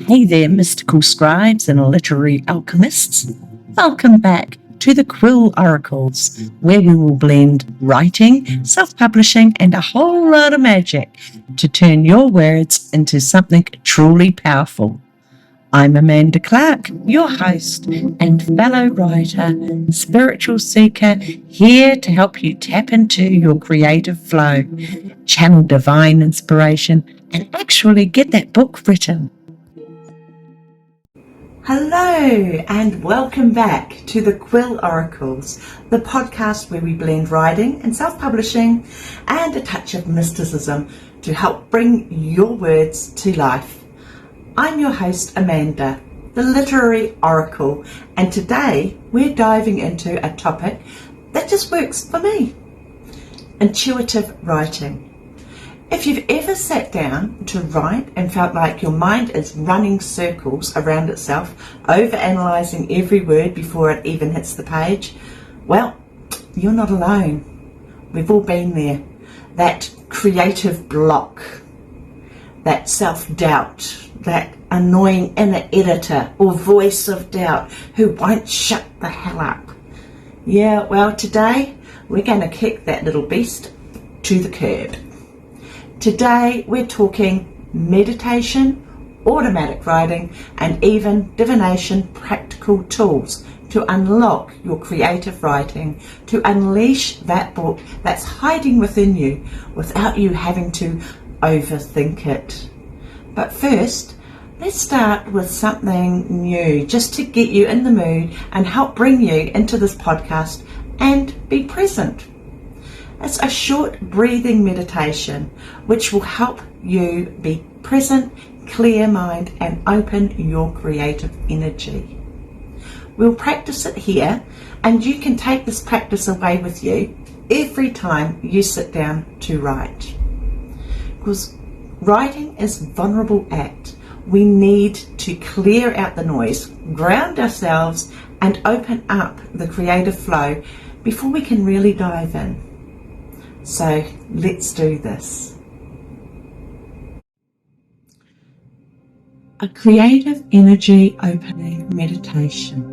Hey there, mystical scribes and literary alchemists. Welcome back to the Quill Oracles, where we will blend writing, self-publishing, and a whole lot of magic to turn your words into something truly powerful. I'm Amanda Clark, your host and fellow writer, spiritual seeker, here to help you tap into your creative flow, channel divine inspiration, and actually get that book written. Hello and welcome back to the Quill Oracles, the podcast where we blend writing and self-publishing and a touch of mysticism to help bring your words to life. I'm your host Amanda, the Literary Oracle, and today we're diving into a topic that just works for me: intuitive writing. If you've ever sat down to write and felt like your mind is running circles around itself, overanalyzing every word before it even hits the page, well, you're not alone. We've all been there. That creative block, that self-doubt, that annoying inner editor or voice of doubt who won't shut the hell up. Yeah, well, today we're going to kick that little beast to the curb. Today we're talking meditation, automatic writing, and even divination practical tools to unlock your creative writing, to unleash that book that's hiding within you without you having to overthink it. But first, let's start with something new just to get you in the mood and help bring you into this podcast and be present. It's a short breathing meditation which will help you be present, clear mind, and open your creative energy. We'll practice it here, and you can take this practice away with you every time you sit down to write. Because writing is a vulnerable act. We need to clear out the noise, ground ourselves, and open up the creative flow before we can really dive in. So let's do this. A creative energy opening meditation.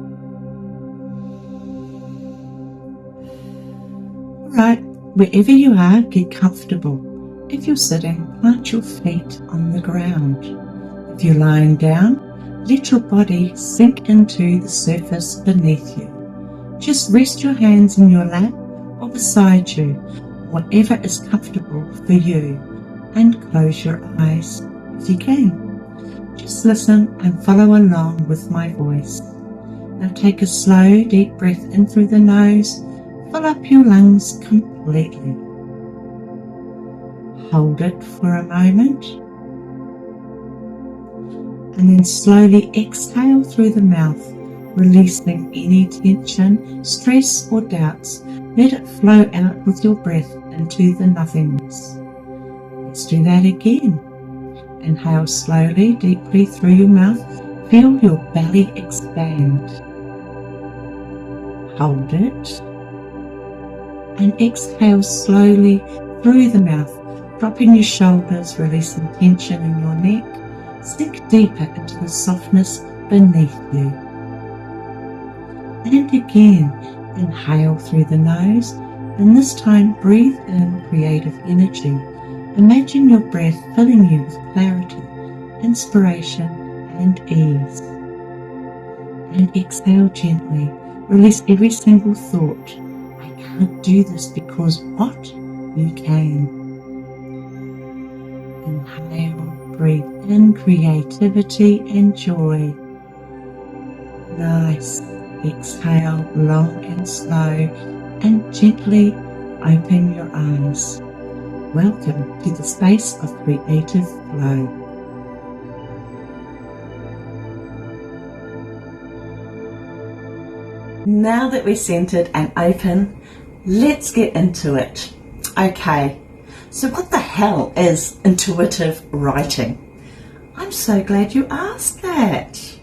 Alright, wherever you are, get comfortable. If you're sitting, plant your feet on the ground. If you're lying down, let your body sink into the surface beneath you. Just rest your hands in your lap or beside you, whatever is comfortable for you, and close your eyes if you can. Just listen and follow along with my voice. Now take a slow, deep breath in through the nose. Fill up your lungs completely. Hold it for a moment. And then slowly exhale through the mouth, releasing any tension, stress or doubts. Let it flow out with your breath into the nothingness. Let's do that again. Inhale slowly, deeply through your mouth. Feel your belly expand. Hold it. And exhale slowly through the mouth, dropping your shoulders, releasing tension in your neck. Sink deeper into the softness beneath you. And again, inhale through the nose, and this time breathe in creative energy. Imagine your breath filling you with clarity, inspiration, and ease. And exhale gently. Release every single thought. I can't do this because what? You can. Inhale, breathe in creativity and joy. Nice. Exhale long and slow, and gently open your eyes. Welcome to the space of creative flow. Now that we're centered and open, let's get into it. Okay, so what the hell is intuitive writing? I'm so glad you asked that.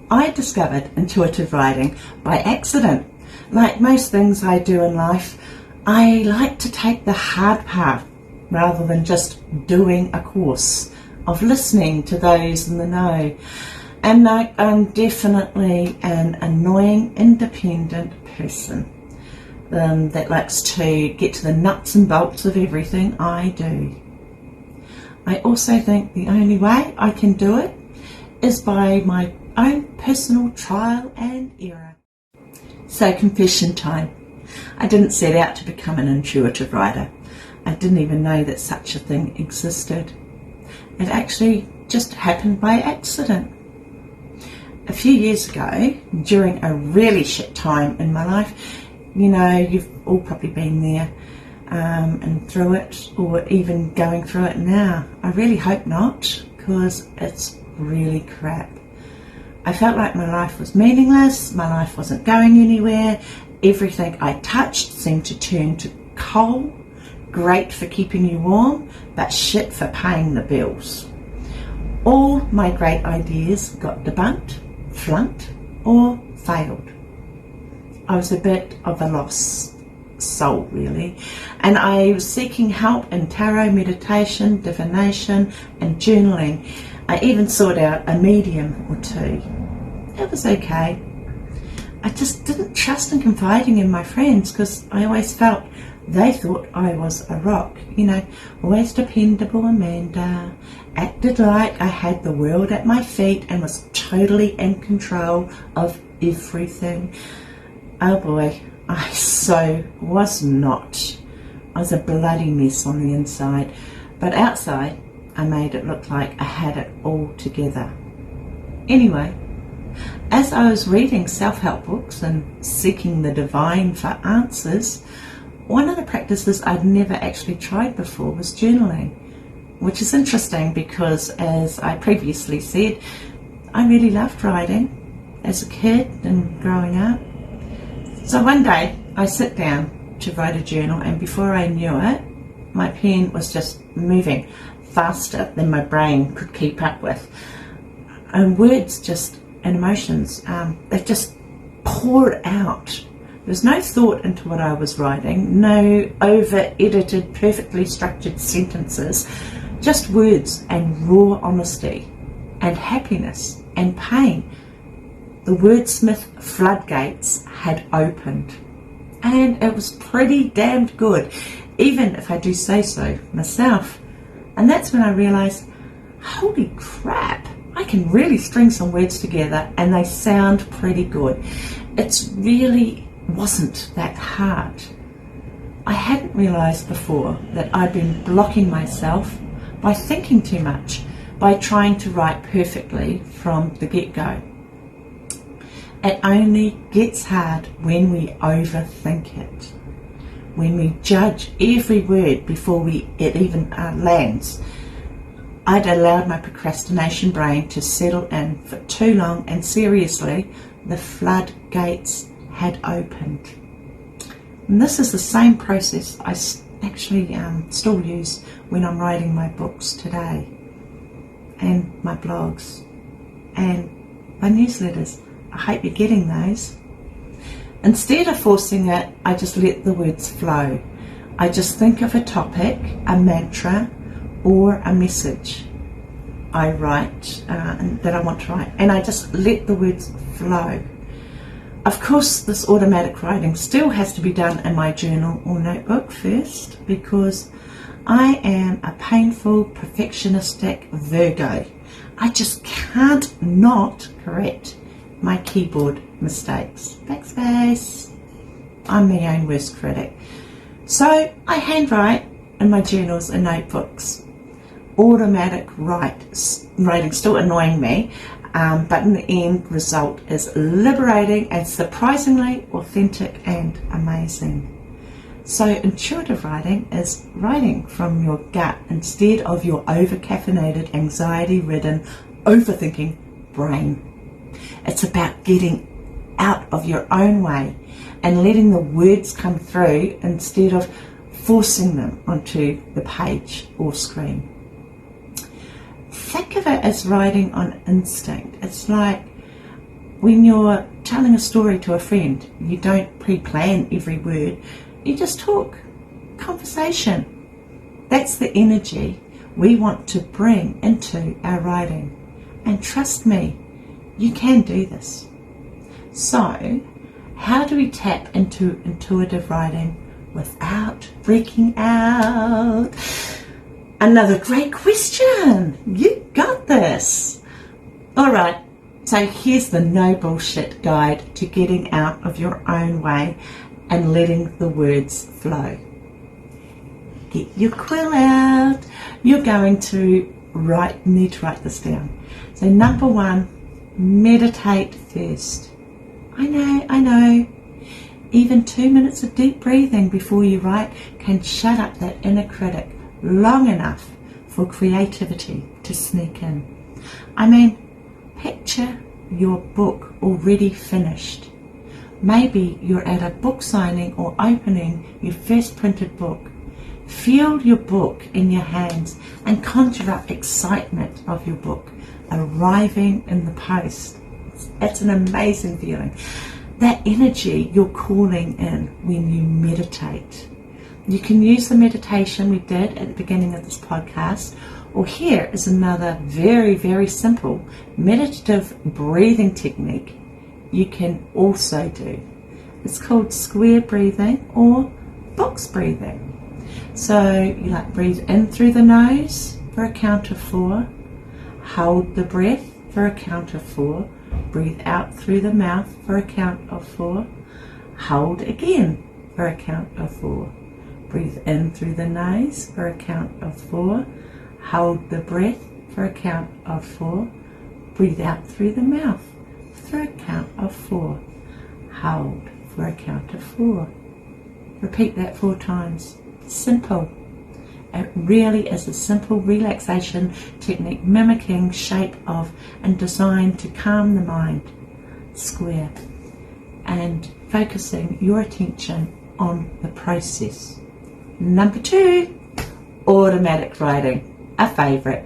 I discovered intuitive writing by accident. Like most things I do in life, I like to take the hard path rather than just doing a course. of listening to those in the know. And like, I'm definitely an annoying, independent person that likes to get to the nuts and bolts of everything I do. I also think the only way I can do it is by my own personal trial and error. So, confession time. I didn't set out to become an intuitive writer. I didn't even know that such a thing existed. It actually just happened by accident. A few years ago, during a really shit time in my life, you know, you've all probably been there and through it, or even going through it now. I really hope not, because it's really crap. I felt like my life was meaningless, my life wasn't going anywhere, everything I touched seemed to turn to coal, great for keeping you warm, but shit for paying the bills. All my great ideas got debunked, flunked, or failed. I was a bit of a lost soul, really, and I was seeking help in tarot, meditation, divination, and journaling. I even sought out a medium or two. It was okay. I just didn't trust in confiding in my friends, because I always felt they thought I was a rock, you know, always dependable Amanda, acted like I had the world at my feet and was totally in control of everything. Oh boy, I so was not. I was a bloody mess on the inside, but outside I made it look like I had it all together. Anyway, as I was reading self-help books and seeking the divine for answers, one of the practices I'd never actually tried before was journaling, which is interesting because, as I previously said, I really loved writing as a kid and growing up. So one day I sit down to write a journal, and before I knew it, my pen was just moving faster than my brain could keep up with. And words and emotions, they just poured out. There was no thought into what I was writing, no over-edited, perfectly structured sentences, just words and raw honesty and happiness and pain. The wordsmith floodgates had opened, and it was pretty damned good, even if I do say so myself. And that's when I realised, holy crap, I can really string some words together and they sound pretty good. It really wasn't that hard. I hadn't realised before that I'd been blocking myself by thinking too much, by trying to write perfectly from the get-go. It only gets hard when we overthink it, when we judge every word before it even lands. I'd allowed my procrastination brain to settle in for too long, and seriously, the floodgates had opened. And this is the same process I actually still use when I'm writing my books today, and my blogs, and my newsletters. I hope you're getting those. Instead of forcing it, I just let the words flow. I just think of a topic, a mantra, or a message I write that I want to write, and I just let the words flow. Of course, this automatic writing still has to be done in my journal or notebook first, because I am a painful, perfectionistic Virgo. I just can't not correct my keyboard mistakes. Backspace. I'm my own worst critic. So I handwrite in my journals and notebooks. Automatic writing still annoying me, but in the end result is liberating and surprisingly authentic and amazing. So intuitive writing is writing from your gut instead of your over-caffeinated, anxiety-ridden, overthinking brain. It's about getting out of your own way and letting the words come through instead of forcing them onto the page or screen. Think of it as writing on instinct. It's like when you're telling a story to a friend, you don't pre-plan every word, you just talk. Conversation. That's the energy we want to bring into our writing. And trust me, you can do this. So, how do we tap into intuitive writing without freaking out? Another great question. You got this. All right. So here's the no bullshit guide to getting out of your own way and letting the words flow. Get your quill out. You're going to need to write this down. So number 1, meditate first. I know. Even 2 minutes of deep breathing before you write can shut up that inner critic long enough for creativity to sneak in. I mean, picture your book already finished. Maybe you're at a book signing or opening your first printed book. Feel your book in your hands and conjure up excitement of your book arriving in the post. It's an amazing feeling. That energy you're calling in when you meditate. You can use the meditation we did at the beginning of this podcast, or here is another very, very simple meditative breathing technique you can also do. It's called square breathing or box breathing. So you breathe in through the nose for a count of 4, hold the breath for a count of 4, breathe out through the mouth for a count of 4, hold again for a count of 4, breathe in through the nose for a count of 4, hold the breath for a count of 4, breathe out through the mouth for a count of 4, hold for a count of 4. Repeat that 4 times. Simple. It really is a simple relaxation technique mimicking shape of and designed to calm the mind. Square. And focusing your attention on the process. Number 2, automatic writing. A favourite.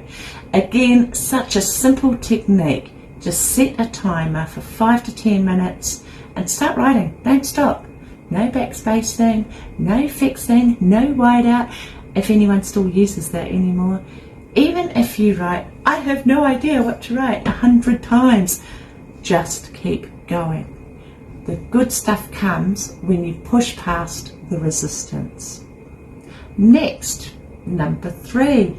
Again, such a simple technique. Just set a timer for 5 to 10 minutes and start writing. Don't stop. No backspacing, no fixing, no whiteout, if anyone still uses that anymore. Even if you write, I have no idea what to write 100 times, just keep going. The good stuff comes when you push past the resistance. Next, number 3,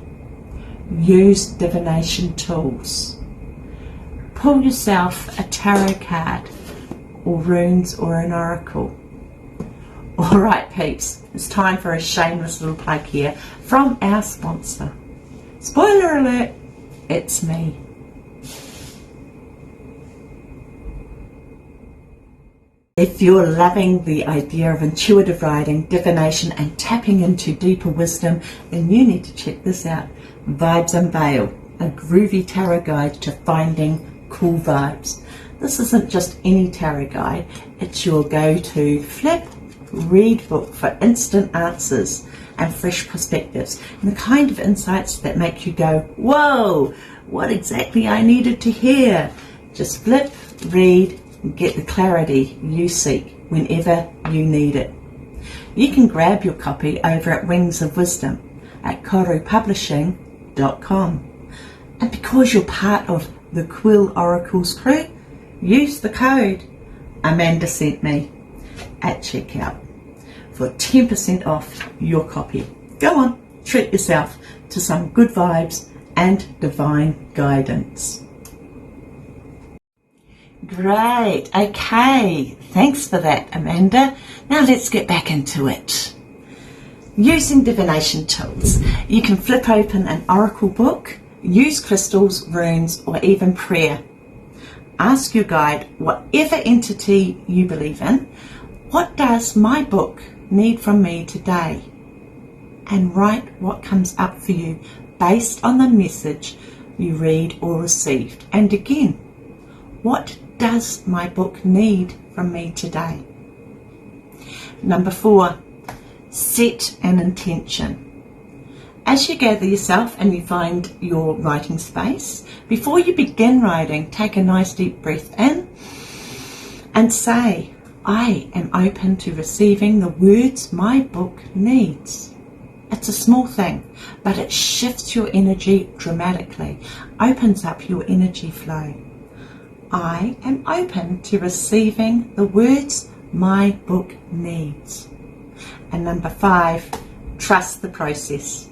use divination tools. Pull yourself a tarot card or runes or an oracle. Alright peeps, it's time for a shameless little plug here from our sponsor. Spoiler alert, it's me. If you're loving the idea of intuitive writing, divination and tapping into deeper wisdom, then you need to check this out. Vibes Unveiled, a groovy tarot guide to finding cool vibes. This isn't just any tarot guide, it's your go-to flip read book for instant answers and fresh perspectives and the kind of insights that make you go, whoa, what exactly I needed to hear. Just flip, read, and get the clarity you seek whenever you need it. You can grab your copy over at Wings of Wisdom at korupublishing.com. And because you're part of the Quill Oracles crew, use the code Amanda sent me at checkout for 10% off your copy. Go on, treat yourself to some good vibes and divine guidance. Great, okay, thanks for that, Amanda. Now let's get back into it. Using divination tools, you can flip open an oracle book, use crystals, runes, or even prayer. Ask your guide, whatever entity you believe in, what does my book need from me today? And write what comes up for you based on the message you read or received. And again, what does my book need from me today? Number 4, set an intention. As you gather yourself and you find your writing space, before you begin writing, take a nice deep breath in and say, I am open to receiving the words my book needs. It's a small thing, but it shifts your energy dramatically, opens up your energy flow. I am open to receiving the words my book needs. And number 5, trust the process.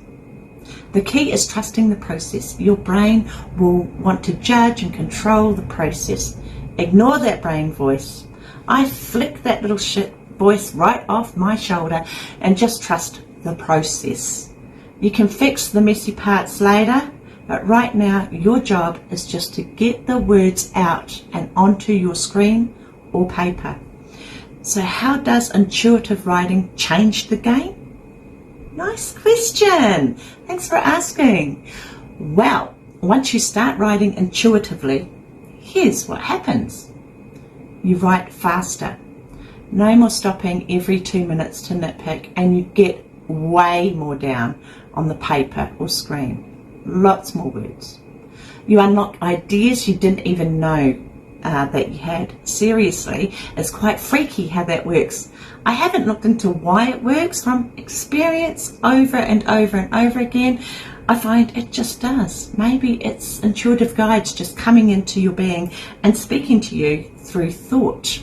The key is trusting the process. Your brain will want to judge and control the process. Ignore that brain voice. I flick that little shit voice right off my shoulder and just trust the process. You can fix the messy parts later, but right now your job is just to get the words out and onto your screen or paper. So how does intuitive writing change the game? Nice question. Thanks for asking. Well, once you start writing intuitively, here's what happens. You write faster. No more stopping every 2 minutes to nitpick, and you get way more down on the paper or screen. Lots more words. You unlock ideas you didn't even know that you had. Seriously, it's quite freaky how that works. I haven't looked into why it works. From experience over and over and over again, I find it just does. Maybe it's intuitive guides just coming into your being and speaking to you through thought.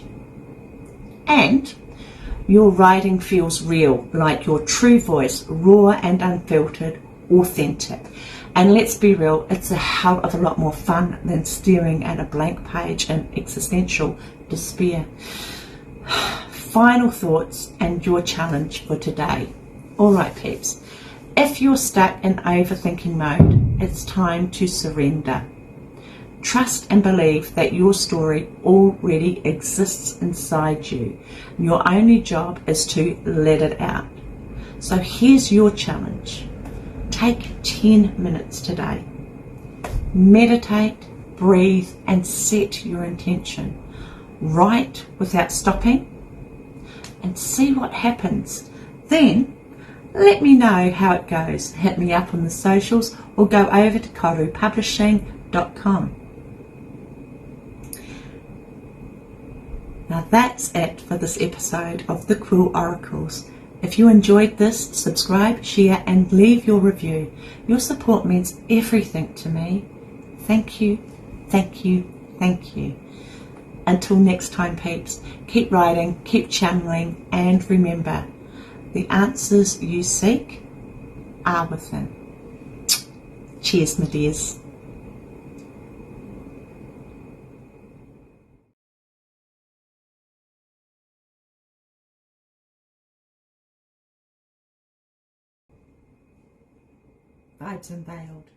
And your writing feels real, like your true voice, raw and unfiltered, authentic. And let's be real, it's a hell of a lot more fun than staring at a blank page in existential despair. Final thoughts and your challenge for today. All right, peeps. If you're stuck in overthinking mode, it's time to surrender. Trust and believe that your story already exists inside you. Your only job is to let it out. So here's your challenge. Take 10 minutes today. Meditate, breathe, and set your intention. Write without stopping and see what happens. Then let me know how it goes. Hit me up on the socials or go over to korupublishing.com. Now that's it for this episode of the Quill Oracles. If you enjoyed this, subscribe, share and leave your review. Your support means everything to me. Thank you, thank you, thank you. Until next time, peeps, keep writing, keep channeling, and remember, the answers you seek are within. Cheers, my dears. Vibes Unveiled.